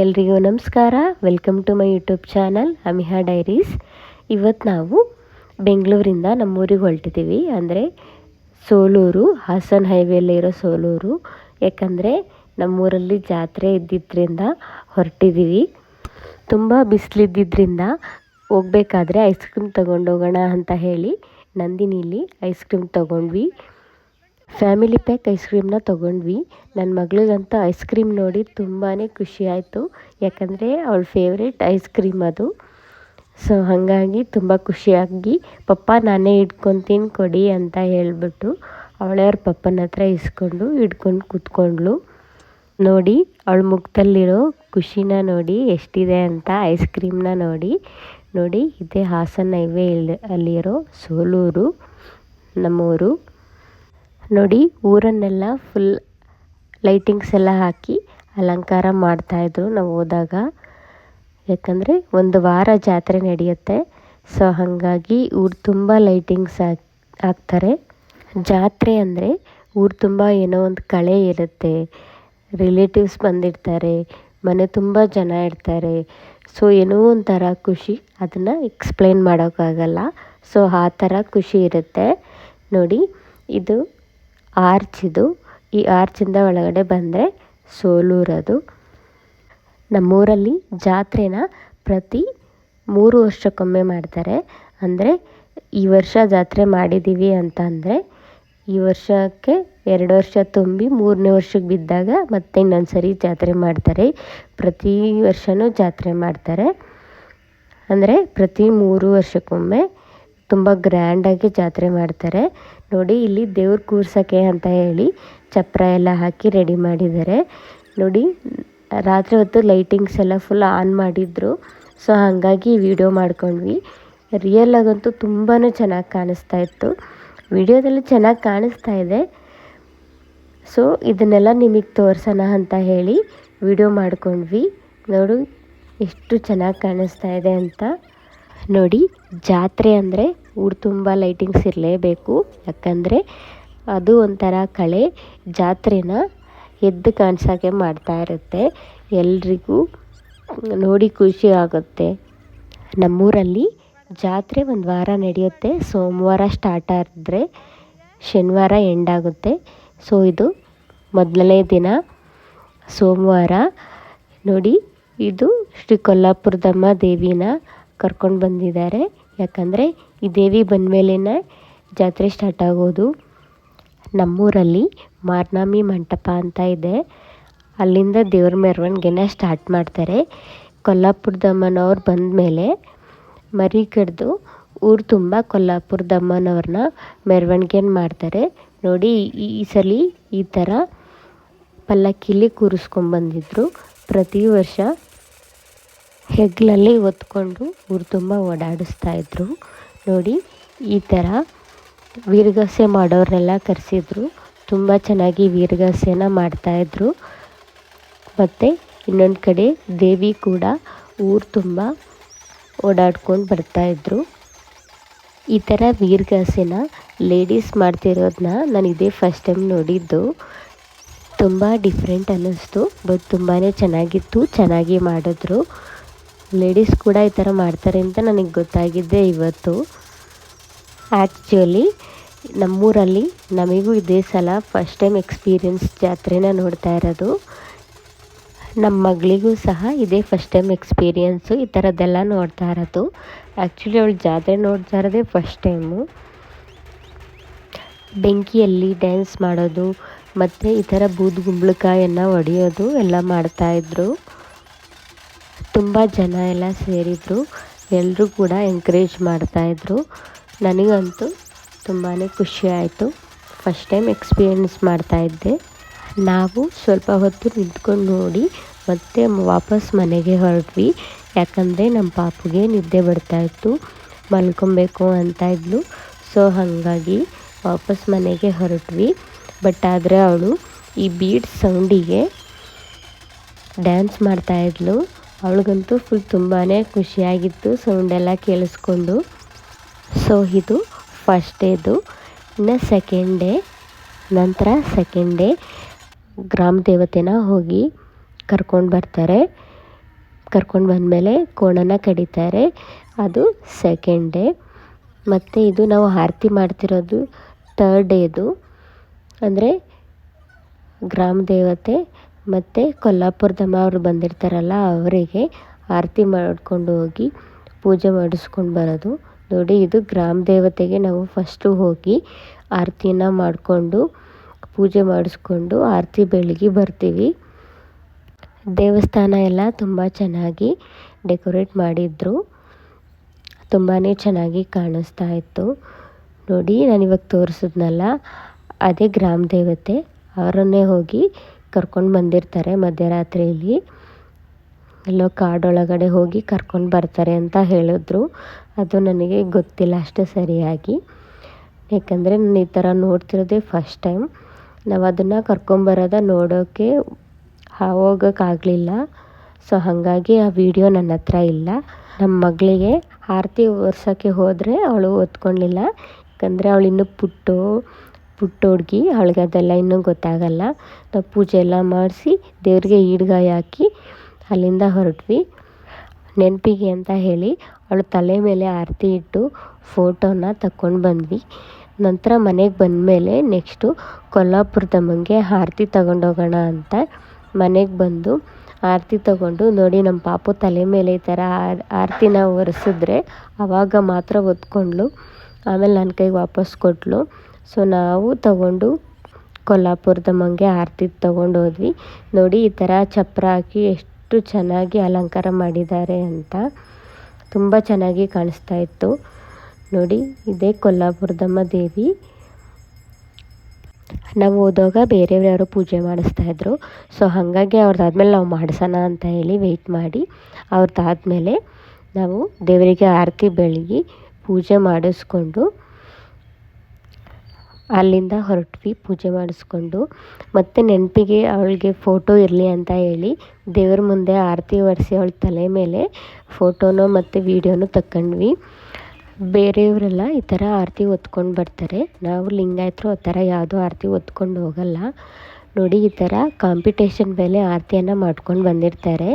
ಎಲ್ರಿಗೂ ನಮಸ್ಕಾರ. Welcome to my YouTube channel Amiha diaries. ಇವತ್ತು ನಾವು ಬೆಂಗಳೂರಿಂದ ನಮ್ಮೂರಿಗೆ ಹೊರಟಿದ್ದೀವಿ, ಅಂದರೆ ಸೋಲೂರು, ಹಾಸನ ಹೈವೇಲಿ ಇರೋ ಸೋಲೂರು. ಯಾಕಂದರೆ ನಮ್ಮೂರಲ್ಲಿ ಜಾತ್ರೆ ಇದ್ದಿದ್ದರಿಂದ ಹೊರಟಿದ್ದೀವಿ. ತುಂಬ ಬಿಸಿಲಿದ್ದಿದ್ದರಿಂದ ಹೋಗ್ಬೇಕಾದ್ರೆ ಐಸ್ ಕ್ರೀಮ್ ತೊಗೊಂಡೋಗೋಣ ಅಂತ ಹೇಳಿ ನಂದಿನಿಲಿ ಐಸ್ ಕ್ರೀಮ್ ತೊಗೊಂಡ್ವಿ. ಫ್ಯಾಮಿಲಿ ಪ್ಯಾಕ್ ಐಸ್ ಕ್ರೀಮ್ನ ತೊಗೊಂಡ್ವಿ. ನನ್ನ ಮಗಳಿಗಂತೂ ಐಸ್ ಕ್ರೀಮ್ ನೋಡಿ ತುಂಬಾ ಖುಷಿ ಆಯಿತು. ಯಾಕಂದರೆ ಅವಳ ಫೇವ್ರೇಟ್ ಐಸ್ ಕ್ರೀಮ್ ಅದು. ಸೊ ಹಾಗಾಗಿ ತುಂಬ ಖುಷಿಯಾಗಿ ಪಪ್ಪ ನಾನೇ ಹಿಡ್ಕೊತೀನಿ ಕೊಡಿ ಅಂತ ಹೇಳಿಬಿಟ್ಟು ಅವಳೇ ಅವ್ರ ಪಪ್ಪನ ಹತ್ರ ಇಸ್ಕೊಂಡು ಹಿಡ್ಕೊಂಡು ಕೂತ್ಕೊಂಡ್ಳು. ನೋಡಿ ಅವಳ ಮುಖದಲ್ಲಿರೋ ಖುಷಿನ ನೋಡಿ ಎಷ್ಟಿದೆ ಅಂತ. ಐಸ್ ಕ್ರೀಮ್ನ ನೋಡಿ ಇದೇ ಹಾಸನ ಹೈವೇ ಅಲ್ಲಿರೋ ಸೋಲೂರು ನಮ್ಮೂರು. ನೋಡಿ ಊರನ್ನೆಲ್ಲ ಫುಲ್ ಲೈಟಿಂಗ್ಸ್ ಎಲ್ಲ ಹಾಕಿ ಅಲಂಕಾರ ಮಾಡ್ತಾಯಿದ್ರು ನಾವು ಹೋದಾಗ. ಯಾಕಂದರೆ ಒಂದು ವಾರ ಜಾತ್ರೆ ನಡೆಯುತ್ತೆ. ಸೊ ಹಾಗಾಗಿ ಊರು ತುಂಬ ಲೈಟಿಂಗ್ಸ್ ಹಾಕ್ತಾರೆ. ಜಾತ್ರೆ ಅಂದರೆ ಊರು ತುಂಬ ಏನೋ ಒಂದು ಕಳೆ ಇರುತ್ತೆ, ರಿಲೇಟಿವ್ಸ್ ಬಂದಿರ್ತಾರೆ, ಮನೆ ತುಂಬ ಜನ ಇರ್ತಾರೆ. ಸೊ ಏನೋ ಒಂಥರ ಖುಷಿ, ಅದನ್ನು ಎಕ್ಸ್ಪ್ಲೇನ್ ಮಾಡೋಕ್ಕಾಗಲ್ಲ. ಸೊ ಆ ಥರ ಖುಷಿ ಇರುತ್ತೆ. ನೋಡಿ ಇದು ಆರ್ಚಿದು, ಈ ಆರ್ಚಿಂದ ಒಳಗಡೆ ಬಂದರೆ ಸೋಲೂರದು. ನಮ್ಮೂರಲ್ಲಿ ಜಾತ್ರೆನ ಪ್ರತಿ 3 ವರ್ಷಕ್ಕೊಮ್ಮೆ ಮಾಡ್ತಾರೆ. ಅಂದರೆ ಈ ವರ್ಷ ಜಾತ್ರೆ ಮಾಡಿದ್ದೀವಿ ಅಂತ ಅಂದರೆ ಈ ವರ್ಷಕ್ಕೆ 2 ವರ್ಷ ತುಂಬಿ 3ನೇ ವರ್ಷಕ್ಕೆ ಬಿದ್ದಾಗ ಮತ್ತೆ ಇನ್ನೊಂದು ಸರಿ ಜಾತ್ರೆ ಮಾಡ್ತಾರೆ. ಪ್ರತಿ ವರ್ಷವೂ ಜಾತ್ರೆ ಮಾಡ್ತಾರೆ. ಅಂದರೆ ಪ್ರತಿ 3 ವರ್ಷಕ್ಕೊಮ್ಮೆ ತುಂಬ ಗ್ರ್ಯಾಂಡಾಗಿ ಜಾತ್ರೆ ಮಾಡ್ತಾರೆ. ನೋಡಿ ಇಲ್ಲಿ ದೇವ್ರ ಕೂರ್ಸೋಕ್ಕೆ ಅಂತ ಹೇಳಿ ಚಪ್ರ ಎಲ್ಲ ಹಾಕಿ ರೆಡಿ ಮಾಡಿದ್ದಾರೆ. ನೋಡಿ ರಾತ್ರಿ ಹೊತ್ತು ಲೈಟಿಂಗ್ಸ್ ಎಲ್ಲ ಫುಲ್ ಆನ್ ಮಾಡಿದ್ರು. ಸೊ ಹಾಗಾಗಿ ವಿಡಿಯೋ ಮಾಡ್ಕೊಂಡ್ವಿ. ರಿಯಲಾಗಂತೂ ತುಂಬಾ ಚೆನ್ನಾಗಿ ಕಾಣಿಸ್ತಾ ಇತ್ತು. ವಿಡಿಯೋದಲ್ಲಿ ಚೆನ್ನಾಗಿ ಕಾಣಿಸ್ತಾ ಇದೆ. ಸೊ ಇದನ್ನೆಲ್ಲ ನಿಮಗೆ ತೋರಿಸೋಣ ಅಂತ ಹೇಳಿ ವಿಡಿಯೋ ಮಾಡ್ಕೊಂಡ್ವಿ. ನೋಡು ಎಷ್ಟು ಚೆನ್ನಾಗಿ ಕಾಣಿಸ್ತಾ ಇದೆ ಅಂತ. ನೋಡಿ ಜಾತ್ರೆ ಅಂದರೆ ಊರು ತುಂಬ ಲೈಟಿಂಗ್ಸ್ ಇರಲೇಬೇಕು. ಯಾಕಂದರೆ ಅದು ಒಂಥರ ಕಳೆ. ಜಾತ್ರೆನ ಎದ್ದು ಕಾಣಿಸೋಕ್ಕೆ ಮಾಡ್ತಾ ಇರುತ್ತೆ. ಎಲ್ರಿಗೂ ನೋಡಿ ಖುಷಿ ಆಗುತ್ತೆ. ನಮ್ಮೂರಲ್ಲಿ ಜಾತ್ರೆ ಒಂದು ವಾರ ನಡೆಯುತ್ತೆ. ಸೋಮವಾರ ಸ್ಟಾರ್ಟ್ ಆದರೆ ಶನಿವಾರ ಎಂಡ್ ಆಗುತ್ತೆ. ಸೊ ಇದು ಮೊದಲನೇ ದಿನ ಸೋಮವಾರ. ನೋಡಿ ಇದು ಶ್ರೀ ಕೊಲ್ಲಾಪುರದಮ್ಮ ದೇವಿನ ಕರ್ಕೊಂಡು ಬಂದಿದ್ದಾರೆ. ಯಾಕಂದರೆ ಈ ದೇವಿ ಬಂದ ಮೇಲೇ ಜಾತ್ರೆ ಸ್ಟಾರ್ಟ್ ಆಗೋದು. ನಮ್ಮೂರಲ್ಲಿ ಮಾರ್ನಾಮಿ ಮಂಟಪ ಅಂತ ಇದೆ. ಅಲ್ಲಿಂದ ದೇವ್ರ ಮೆರವಣಿಗೆನ ಸ್ಟಾರ್ಟ್ ಮಾಡ್ತಾರೆ. ಕೊಲ್ಲಾಪುರದಮ್ಮನವ್ರು ಬಂದ ಮೇಲೆ ಮರಿ ಕಡ್ದು ಊರು ತುಂಬ ಕೊಲ್ಲಾಪುರದಮ್ಮನವ್ರನ್ನ ಮೆರವಣಿಗೆನ ಮಾಡ್ತಾರೆ. ನೋಡಿ ಈ ಸಲ ಈ ಥರ ಪಲ್ಲಕ್ಕಿಲಿ ಕೂರಿಸ್ಕೊಂಡ್ಬಂದಿದ್ರು. ಪ್ರತಿ ವರ್ಷ ಹೆಗ್ಲಲ್ಲಿ ಹೊತ್ಕೊಂಡು ಊರು ತುಂಬ ಓಡಾಡಿಸ್ತಾಯಿದ್ರು. ನೋಡಿ ಈ ಥರ ವೀರಗಾಸೆ ಮಾಡೋರನ್ನೆಲ್ಲ ಕರೆಸಿದ್ರು. ತುಂಬ ಚೆನ್ನಾಗಿ ವೀರಗಾಸೆನ ಮಾಡ್ತಾಯಿದ್ರು. ಮತ್ತು ಇನ್ನೊಂದು ಕಡೆ ದೇವಿ ಕೂಡ ಊರು ತುಂಬ ಓಡಾಡ್ಕೊಂಡು ಬರ್ತಾಯಿದ್ರು. ಈ ಥರ ವೀರಗಾಸೆನ ಲೇಡೀಸ್ ಮಾಡ್ತಿರೋದನ್ನ ನಾನು ಇದೇ ಫಸ್ಟ್ ಟೈಮ್ ನೋಡಿದ್ದು. ತುಂಬ ಡಿಫ್ರೆಂಟ್ ಅನ್ನಿಸ್ತು. ಬಟ್ ತುಂಬಾ ಚೆನ್ನಾಗಿತ್ತು, ಚೆನ್ನಾಗಿ ಮಾಡಿದ್ರು. ಲೇಡೀಸ್ ಕೂಡ ಈ ಥರ ಮಾಡ್ತಾರೆ ಅಂತ ನನಗೆ ಗೊತ್ತಾಗಿದ್ದೆ ಇವತ್ತು. ಆ್ಯಕ್ಚುಲಿ ನಮ್ಮೂರಲ್ಲಿ ನಮಗೂ ಇದೇ ಸಲ ಫಸ್ಟ್ ಟೈಮ್ ಎಕ್ಸ್ಪೀರಿಯನ್ಸ್ ಜಾತ್ರೆನ ನೋಡ್ತಾ ಇರೋದು. ನಮ್ಮ ಮಗಳಿಗೂ ಸಹ ಇದೇ ಫಸ್ಟ್ ಟೈಮ್ ಎಕ್ಸ್ಪೀರಿಯನ್ಸು ಈ ಥರದ್ದೆಲ್ಲ ನೋಡ್ತಾ ಇರೋದು. ಆ್ಯಕ್ಚುಲಿ ಅವಳು ಜಾತ್ರೆ ನೋಡ್ತಾ ಇರೋದೇ ಫಸ್ಟ್ ಟೈಮು. ಬೆಂಕಿಯಲ್ಲಿ ಡ್ಯಾನ್ಸ್ ಮಾಡೋದು ಮತ್ತು ಈ ಥರ ಬೂದುಗುಂಬಳಕಾಯನ್ನು ಹೊಡೆಯೋದು ಎಲ್ಲ ಮಾಡ್ತಾಯಿದ್ರು. ತುಂಬ ಜನ ಎಲ್ಲ ಸೇರಿದರು. ಎಲ್ಲರೂ ಕೂಡ ಎಂಕರೇಜ್ ಮಾಡ್ತಾಯಿದ್ರು. ನನಗಂತೂ ತುಂಬಾ ಖುಷಿ ಆಯಿತು. ಫಸ್ಟ್ ಟೈಮ್ ಎಕ್ಸ್ಪೀರಿಯನ್ಸ್ ಮಾಡ್ತಾಯಿದ್ದೆ. ನಾವು ಸ್ವಲ್ಪ ಹೊತ್ತು ನಿಂತ್ಕೊಂಡು ನೋಡಿ ಮತ್ತೆ ವಾಪಸ್ ಮನೆಗೆ ಹೊರಟ್ವಿ. ಯಾಕಂದರೆ ನಮ್ಮ ಪಾಪುಗೆ ನಿದ್ದೆ ಬರ್ತಾಯಿತ್ತು, ಮಲ್ಕೊಬೇಕು ಅಂತ ಇದ್ಲು. ಸೊ ಹಾಗಾಗಿ ವಾಪಸ್ ಮನೆಗೆ ಹೊರಟ್ವಿ. ಬಟ್ ಆದರೆ ಅವಳು ಈ ಬೀಟ್ ಸೌಂಡಿಗೆ ಡ್ಯಾನ್ಸ್ ಮಾಡ್ತಾಯಿದ್ಲು. ಅವಳಿಗಂತೂ ಫುಲ್ ತುಂಬಾ ಖುಷಿಯಾಗಿತ್ತು ಸೌಂಡೆಲ್ಲ ಕೇಳಿಸ್ಕೊಂಡು. ಸೊ ಇದು ಫಸ್ಟ್ ಡೇದು. ಇನ್ನು ಸೆಕೆಂಡ್ ಡೇ ಗ್ರಾಮ ದೇವತೆನ ಹೋಗಿ ಕರ್ಕೊಂಡು ಬರ್ತಾರೆ. ಕರ್ಕೊಂಡು ಬಂದಮೇಲೆ ಕೋಣನ ಕಡಿತಾರೆ. ಅದು ಸೆಕೆಂಡ್ ಡೇ. ಮತ್ತು ಇದು ನಾವು ಆರತಿ ಮಾಡ್ತಿರೋದು ಥರ್ಡ್ ಡೇದು. ಅಂದರೆ ಗ್ರಾಮ ದೇವತೆ ಮತ್ತು ಕೊಲ್ಲಾಪುರದಮ್ಮ ಅವರು ಬಂದಿರ್ತಾರಲ್ಲ ಅವರಿಗೆ ಆರತಿ ಮಾಡಿಕೊಂಡು ಹೋಗಿ ಪೂಜೆ ಮಾಡಿಸ್ಕೊಂಡು ಬರೋದು. ನೋಡಿ, ಇದು ಗ್ರಾಮ ದೇವತೆಗೆ ನಾವು ಫಸ್ಟು ಹೋಗಿ ಆರತಿನ ಮಾಡಿಕೊಂಡು ಪೂಜೆ ಮಾಡಿಸ್ಕೊಂಡು ಆರತಿ ಬೆಳಗ್ಗೆ ಬರ್ತೀವಿ. ದೇವಸ್ಥಾನ ಎಲ್ಲ ತುಂಬ ಚೆನ್ನಾಗಿ ಡೆಕೋರೇಟ್ ಮಾಡಿದ್ರು. ತುಂಬಾ ಚೆನ್ನಾಗಿ ಕಾಣಿಸ್ತಾ ಇತ್ತು. ನೋಡಿ, ನಾನಿವಾಗ ತೋರಿಸಿದ್ನಲ್ಲ ಅದೇ ಗ್ರಾಮ ದೇವತೆ. ಅವರನ್ನೇ ಹೋಗಿ ಕರ್ಕೊಂಡು ಬಂದಿರ್ತಾರೆ ಮಧ್ಯರಾತ್ರಿಯಲ್ಲಿ. ಎಲ್ಲೋ ಕಾಡೊಳಗಡೆ ಹೋಗಿ ಕರ್ಕೊಂಡು ಬರ್ತಾರೆ ಅಂತ ಹೇಳಿದ್ರು. ಅದು ನನಗೆ ಗೊತ್ತಿಲ್ಲ ಅಷ್ಟು ಸರಿಯಾಗಿ, ಯಾಕಂದರೆ ನಾನು ಈ ಥರ ನೋಡ್ತಿರೋದೇ ಫಸ್ಟ್ ಟೈಮ್. ನಾವು ಅದನ್ನು ಕರ್ಕೊಂಬರೋದ ನೋಡೋಕ್ಕೆ ಹೋಗೋಕ್ಕಾಗಲಿಲ್ಲ. ಸೊ ಹಾಗಾಗಿ ಆ ವಿಡಿಯೋ ನನ್ನ ಹತ್ರ ಇಲ್ಲ. ನಮ್ಮ ಮಗಳಿಗೆ ಆರತಿ ಒರ್ಸೋಕ್ಕೆ ಹೋದರೆ ಅವಳು ಒತ್ಕೊಳ್ಳಿಲ್ಲ. ಯಾಕಂದರೆ ಅವಳು ಇನ್ನೂ ಪುಟ್ಟ ಹುಡುಗಿ, ಅವಳಿಗೆ ಅದೆಲ್ಲ ಇನ್ನೂ ಗೊತ್ತಾಗಲ್ಲ. ನಾವು ಪೂಜೆ ಎಲ್ಲ ಮಾಡಿಸಿ ದೇವರಿಗೆ ಈಡ್ಗಾಯಿ ಹಾಕಿ ಅಲ್ಲಿಂದ ಹೊರಟ್ವಿ. ನೆನಪಿಗೆ ಅಂತ ಹೇಳಿ ಅವಳು ತಲೆ ಮೇಲೆ ಆರತಿ ಇಟ್ಟು ಫೋಟೋನ ತಕ್ಕೊಂಡು ಬಂದ್ವಿ. ನಂತರ ಮನೆಗೆ ಬಂದಮೇಲೆ ನೆಕ್ಸ್ಟು ಕೊಲ್ಲಾಪುರದಮ್ಮಂಗೆ ಆರತಿ ತಗೊಂಡೋಗೋಣ ಅಂತ ಮನೆಗೆ ಬಂದು ಆರತಿ ತಗೊಂಡು, ನೋಡಿ ನಮ್ಮ ಪಾಪು ತಲೆ ಮೇಲೆ ಈ ಥರ ಆರತಿನ ಒರೆಸಿದ್ರೆ ಆವಾಗ ಮಾತ್ರ ಒತ್ಕೊಂಡ್ಳು. ಆಮೇಲೆ ನನ್ನ ಕೈಗೆ ವಾಪಸ್ ಕೊಟ್ಟಳು. ಸೊ ನಾವು ತಗೊಂಡು ಕೊಲ್ಲಾಪುರದಮ್ಮಂಗೆ ಆರತಿ ತೊಗೊಂಡೋದ್ವಿ. ನೋಡಿ, ಈ ಥರ ಚಪ್ರ ಹಾಕಿ ಎಷ್ಟು ಚೆನ್ನಾಗಿ ಅಲಂಕಾರ ಮಾಡಿದ್ದಾರೆ ಅಂತ ತುಂಬ ಚೆನ್ನಾಗಿ ಕಾಣಿಸ್ತಾ ಇತ್ತು. ನೋಡಿ, ಇದೇ ಕೊಲ್ಲಾಪುರದಮ್ಮ ದೇವಿ. ನಾವು ಹೋದಾಗ ಬೇರೆಯವ್ರು ಯಾರೋ ಪೂಜೆ ಮಾಡಿಸ್ತಾಯಿದ್ರು. ಸೊ ಹಾಗಾಗಿ ಅವ್ರದ್ದಾದ್ಮೇಲೆ ನಾವು ಮಾಡಿಸೋಣ ಅಂತ ಹೇಳಿ ವೆಯ್ಟ್ ಮಾಡಿ ಅವ್ರದ್ದಾದ್ಮೇಲೆ ನಾವು ದೇವರಿಗೆ ಆರತಿ ಬೆಳಗಿ ಪೂಜೆ ಮಾಡಿಸ್ಕೊಂಡು ಅಲ್ಲಿಂದ ಹೊರಟ್ವಿ. ಪೂಜೆ ಮಾಡಿಸ್ಕೊಂಡು ಮತ್ತು ನೆನಪಿಗೆ ಅವಳಿಗೆ ಫೋಟೋ ಇರಲಿ ಅಂತ ಹೇಳಿ ದೇವ್ರ ಮುಂದೆ ಆರತಿ ಒರೆಸಿ ಅವಳ ತಲೆ ಮೇಲೆ ಫೋಟೋನೋ ಮತ್ತು ವೀಡಿಯೋನೂ ತಗೊಂಡ್ವಿ. ಬೇರೆಯವರೆಲ್ಲ ಈ ಥರ ಆರತಿ ಹೊತ್ಕೊಂಡು ಬರ್ತಾರೆ. ನಾವು ಲಿಂಗಾಯತರು ಆ ಥರ ಯಾವುದೋ ಆರತಿ ಹೊತ್ಕೊಂಡು ಹೋಗಲ್ಲ. ನೋಡಿ, ಈ ಥರ ಕಾಂಪಿಟೇಷನ್ ಮೇಲೆ ಆರತಿಯನ್ನು ಮಾಡ್ಕೊಂಡು ಬಂದಿರ್ತಾರೆ.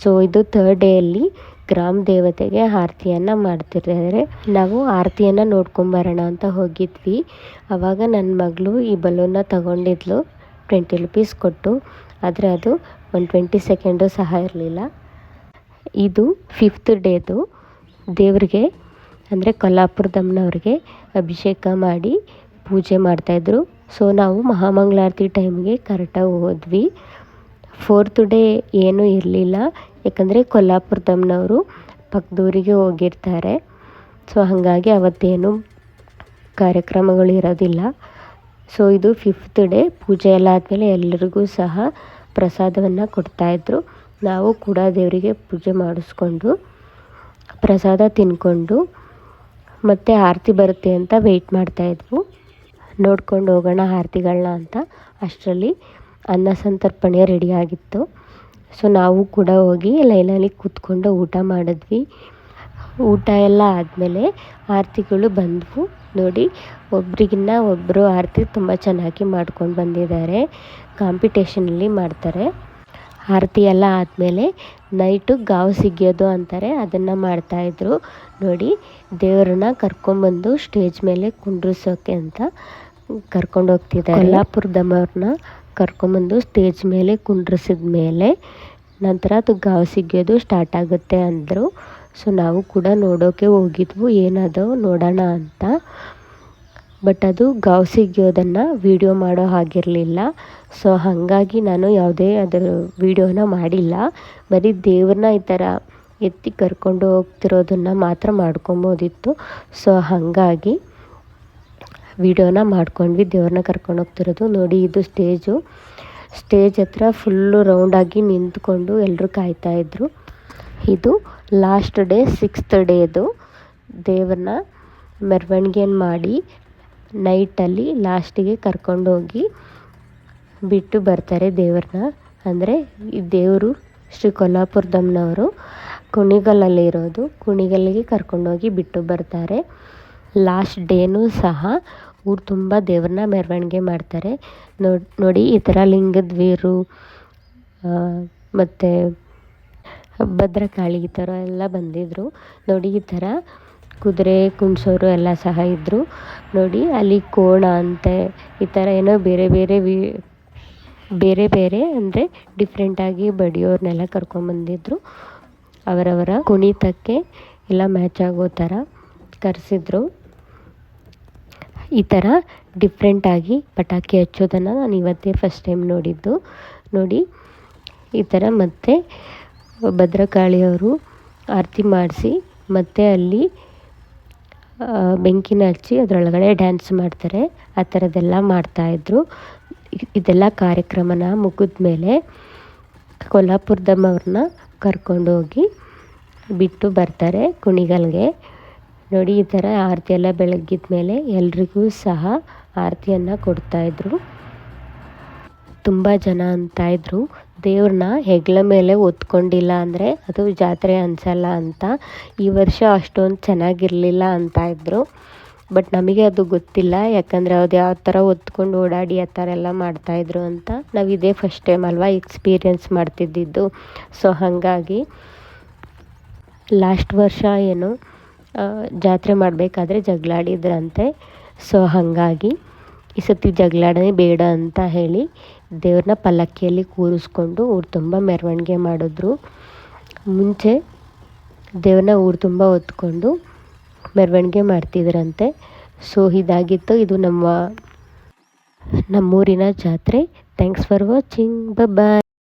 ಸೊ ಇದು ಥರ್ಡ್ ಡೇಯಲ್ಲಿ ಗ್ರಾಮ ದೇವತೆಗೆ ಆರತಿಯನ್ನು ಮಾಡ್ತಿರ್ತಾರೆ. ನಾವು ಆರತಿಯನ್ನು ನೋಡ್ಕೊಂಬರೋಣ ಅಂತ ಹೋಗಿದ್ವಿ. ಆವಾಗ ನನ್ನ ಮಗಳು ಈ ಬಲೂನ್ನ ತಗೊಂಡಿದ್ಲು 20 ರೂಪೀಸ್ ಕೊಟ್ಟು. ಆದರೆ ಅದು 120 ಸೆಕೆಂಡು ಸಹ ಇರಲಿಲ್ಲ. ಇದು 5th ಡೇದು ದೇವ್ರಿಗೆ, ಅಂದರೆ ಕೊಲ್ಲಾಪುರದಮ್ಮನವ್ರಿಗೆ ಅಭಿಷೇಕ ಮಾಡಿ ಪೂಜೆ ಮಾಡ್ತಾಯಿದ್ರು. ಸೊ ನಾವು ಮಹಾಮಂಗಳಾರತಿ ಟೈಮ್ಗೆ ಕರೆಕ್ಟಾಗಿ ಹೋದ್ವಿ. 4th ಡೇ ಏನೂ ಇರಲಿಲ್ಲ, ಯಾಕಂದರೆ ಕೊಲ್ಲಾಪುರದಮ್ಮನವರು ಪಕ್ಕದೂರಿಗೆ ಹೋಗಿರ್ತಾರೆ. ಸೊ ಹಾಗಾಗಿ ಅವತ್ತೇನು ಕಾರ್ಯಕ್ರಮಗಳು ಇರೋದಿಲ್ಲ. ಸೊ ಇದು 5th ಡೇ. ಪೂಜೆ ಎಲ್ಲ ಆದಮೇಲೆ ಎಲ್ಲರಿಗೂ ಸಹ ಪ್ರಸಾದವನ್ನು ಕೊಡ್ತಾಯಿದ್ರು. ನಾವು ಕೂಡ ದೇವರಿಗೆ ಪೂಜೆ ಮಾಡಿಸ್ಕೊಂಡು ಪ್ರಸಾದ ತಿನ್ಕೊಂಡು ಮತ್ತೆ ಆರತಿ ಬರುತ್ತೆ ಅಂತ ವೆಯ್ಟ್ ಮಾಡ್ತಾಯಿದ್ವು. ನೋಡ್ಕೊಂಡು ಹೋಗೋಣ ಆರತಿಗಳನ್ನ ಅಂತ. ಅಷ್ಟರಲ್ಲಿ ಅನ್ನ ಸಂತರ್ಪಣೆ ರೆಡಿಯಾಗಿತ್ತು. ಸೊ ನಾವು ಕೂಡ ಹೋಗಿ ಲೈನಲ್ಲಿ ಕೂತ್ಕೊಂಡು ಊಟ ಮಾಡಿದ್ವಿ. ಊಟ ಎಲ್ಲ ಆದಮೇಲೆ ಆರತಿಗಳು ಬಂದವು. ನೋಡಿ, ಒಬ್ರಿಗಿನ್ನ ಒಬ್ಬರು ಆರತಿ ತುಂಬ ಚೆನ್ನಾಗಿ ಮಾಡ್ಕೊಂಡು ಬಂದಿದ್ದಾರೆ. ಕಾಂಪಿಟೇಷನಲ್ಲಿ ಮಾಡ್ತಾರೆ. ಆರತಿ ಎಲ್ಲ ಆದಮೇಲೆ ನೈಟು ಗಾವು ಸಿಗಿಯೋದು ಅಂತಾರೆ, ಅದನ್ನು ಮಾಡ್ತಾಯಿದ್ರು. ನೋಡಿ, ದೇವರನ್ನ ಕರ್ಕೊಂಬಂದು ಸ್ಟೇಜ್ ಮೇಲೆ ಕುಂಡ್ರಿಸೋಕೆ ಅಂತ ಕರ್ಕೊಂಡು ಹೋಗ್ತಿದ್ದಾರೆ. ಕೊಲ್ಲಾಪುರದಮ್ಮವ್ರನ್ನ ಕರ್ಕೊಂಬಂದು ಸ್ಟೇಜ್ ಮೇಲೆ ಕುಂಡ್ರಿಸಿದ ಮೇಲೆ ನಂತರ ಅದು ಗಾವು ಸಿಗಿಯೋದು ಸ್ಟಾರ್ಟ್ ಆಗುತ್ತೆ ಅಂದರು. ಸೊ ನಾವು ಕೂಡ ನೋಡೋಕ್ಕೆ ಹೋಗಿದ್ವು, ಏನದು ನೋಡೋಣ ಅಂತ. ಬಟ್ ಅದು ಗಾವು ಸಿಗಿಯೋದನ್ನು ವೀಡಿಯೋ ಮಾಡೋ ಹಾಗಿರಲಿಲ್ಲ. ಸೊ ಹಾಗಾಗಿ ನಾನು ಯಾವುದೇ ಅದರ ವೀಡಿಯೋನ ಮಾಡಿಲ್ಲ. ಬರೀ ದೇವ್ರನ್ನ ಈ ಥರ ಎತ್ತಿ ಕರ್ಕೊಂಡು ಹೋಗ್ತಿರೋದನ್ನು ಮಾತ್ರ ಮಾಡ್ಕೊಬೋದಿತ್ತು. ಸೊ ಹಾಗಾಗಿ ವೀಡಿಯೋನ ಮಾಡ್ಕೊಂಡ್ವಿ, ದೇವ್ರನ್ನ ಕರ್ಕೊಂಡು ಹೋಗ್ತಿರೋದು. ನೋಡಿ, ಇದು ಸ್ಟೇಜ್ ಹತ್ರ ಫುಲ್ಲು ರೌಂಡಾಗಿ ನಿಂತ್ಕೊಂಡು ಎಲ್ಲರೂ ಕಾಯ್ತಾಯಿದ್ರು. ಇದು ಲಾಸ್ಟ್ ಡೇ 6th ಡೇದು. ದೇವ್ರನ್ನ ಮೆರವಣಿಗೆಯನ್ನು ಮಾಡಿ ನೈಟಲ್ಲಿ ಲಾಸ್ಟಿಗೆ ಕರ್ಕೊಂಡೋಗಿ ಬಿಟ್ಟು ಬರ್ತಾರೆ ದೇವ್ರನ್ನ. ಅಂದರೆ ಈ ದೇವರು ಶ್ರೀ ಕೊಲ್ಲಾಪುರದಮ್ಮನವರು ಕುಣಿಗಲ್ಲಲ್ಲಿ ಇರೋದು. ಕುಣಿಗಲ್ಲಿಗೆ ಕರ್ಕೊಂಡೋಗಿ ಬಿಟ್ಟು ಬರ್ತಾರೆ. ಲಾಸ್ಟ್ ಡೇನೂ ಸಹ ಊರು ತುಂಬ ದೇವ್ರನ್ನ ಮೆರವಣಿಗೆ ಮಾಡ್ತಾರೆ. ನೋಡಿ, ಈ ಥರ ಲಿಂಗದ ವೀರು ಮತ್ತು ಭದ್ರಕಾಳಿ ಈ ಥರ ಎಲ್ಲ ಬಂದಿದ್ದರು ನೋಡಿ. ಈ ಥರ ಕುದುರೆ ಕುಣಿಸೋರು ಎಲ್ಲ ಸಹ ಇದ್ದರು ನೋಡಿ. ಅಲ್ಲಿ ಕೋಣ ಅಂತೆ ಈ ಥರ ಏನೋ ಬೇರೆ ಬೇರೆ ಅಂದರೆ ಡಿಫ್ರೆಂಟಾಗಿ ಬಡಿಯೋರ್ನೆಲ್ಲ ಕರ್ಕೊಂಬಂದಿದ್ರು. ಅವರವರ ಕುಣಿತಕ್ಕೆ ಎಲ್ಲ ಮ್ಯಾಚ್ ಆಗೋ ಥರ ಕರೆಸಿದ್ರು. ಈ ಥರ ಡಿಫ್ರೆಂಟಾಗಿ ಪಟಾಕಿ ಹಚ್ಚೋದನ್ನು ನಾನು ಇವತ್ತೇ ಫಸ್ಟ್ ಟೈಮ್ ನೋಡಿದ್ದು ನೋಡಿ. ಈ ಥರ ಮತ್ತೆ ಭದ್ರಕಾಳಿಯವರು ಆರತಿ ಮಾಡಿಸಿ ಮತ್ತೆ ಅಲ್ಲಿ ಬೆಂಕಿನ ಹಚ್ಚಿ ಅದರೊಳಗಡೆ ಡ್ಯಾನ್ಸ್ ಮಾಡ್ತಾರೆ. ಆ ಥರದ್ದೆಲ್ಲ ಮಾಡ್ತಾಯಿದ್ರು. ಇದೆಲ್ಲ ಕಾರ್ಯಕ್ರಮನ ಮುಗಿದ ಮೇಲೆ ಕೊಲ್ಹಾಪುರದಮ್ಮವ್ರನ್ನ ಕರ್ಕೊಂಡೋಗಿ ಬಿಟ್ಟು ಬರ್ತಾರೆ ಕುಣಿಗಲ್ಗೆ ನೋಡಿ. ಈ ಥರ ಆರತಿ ಎಲ್ಲ ಬೆಳಗಿದ ಮೇಲೆ ಎಲ್ರಿಗೂ ಸಹ ಆರತಿಯನ್ನು ಕೊಡ್ತಾಯಿದ್ರು. ತುಂಬ ಜನ ಅಂತಾಯಿದ್ರು ದೇವ್ರನ್ನ ಹೆಗ್ಲ ಮೇಲೆ ಹೊತ್ಕೊಂಡಿಲ್ಲ ಅಂದರೆ ಅದು ಜಾತ್ರೆ ಅನಿಸಲ್ಲ ಅಂತ. ಈ ವರ್ಷ ಅಷ್ಟೊಂದು ಚೆನ್ನಾಗಿರಲಿಲ್ಲ ಅಂತಾಯಿದ್ರು. ಬಟ್ ನಮಗೆ ಅದು ಗೊತ್ತಿಲ್ಲ, ಯಾಕಂದರೆ ಅದು ಯಾವ ಥರ ಹೊತ್ಕೊಂಡು ಓಡಾಡಿ ಆ ಥರ ಎಲ್ಲ ಮಾಡ್ತಾಯಿದ್ರು ಅಂತ. ನಾವು ಇದೇ ಫಸ್ಟ್ ಟೈಮ್ ಅಲ್ವಾ ಎಕ್ಸ್ಪೀರಿಯೆನ್ಸ್ ಮಾಡ್ತಿದ್ದಿದ್ದು. ಸೊ ಹಾಗಾಗಿ ಲಾಸ್ಟ್ ವರ್ಷ ಏನು ಜಾತ್ರೆ ಮಾಡಬೇಕಾದ್ರೆ ಜಗಳಾಡಿದ್ರಂತೆ. ಸೊ ಹಾಗಾಗಿ ಈ ಸತಿ ಜಗಳಾಡೋದೇ ಬೇಡ ಅಂತ ಹೇಳಿ ದೇವ್ರನ್ನ ಪಲ್ಲಕ್ಕಿಯಲ್ಲಿ ಕೂರಿಸ್ಕೊಂಡು ಊರು ತುಂಬ ಮೆರವಣಿಗೆ ಮಾಡಿದ್ರು. ಮುಂಚೆ ದೇವ್ರನ್ನ ಊರು ತುಂಬ ಹೊತ್ಕೊಂಡು ಮೆರವಣಿಗೆ ಮಾಡ್ತಿದ್ರಂತೆ. ಸೊ ಇದಾಗಿತ್ತು ಇದು ನಮ್ಮೂರಿನ ಜಾತ್ರೆ. Thanks for watching. ಬಾಯ್.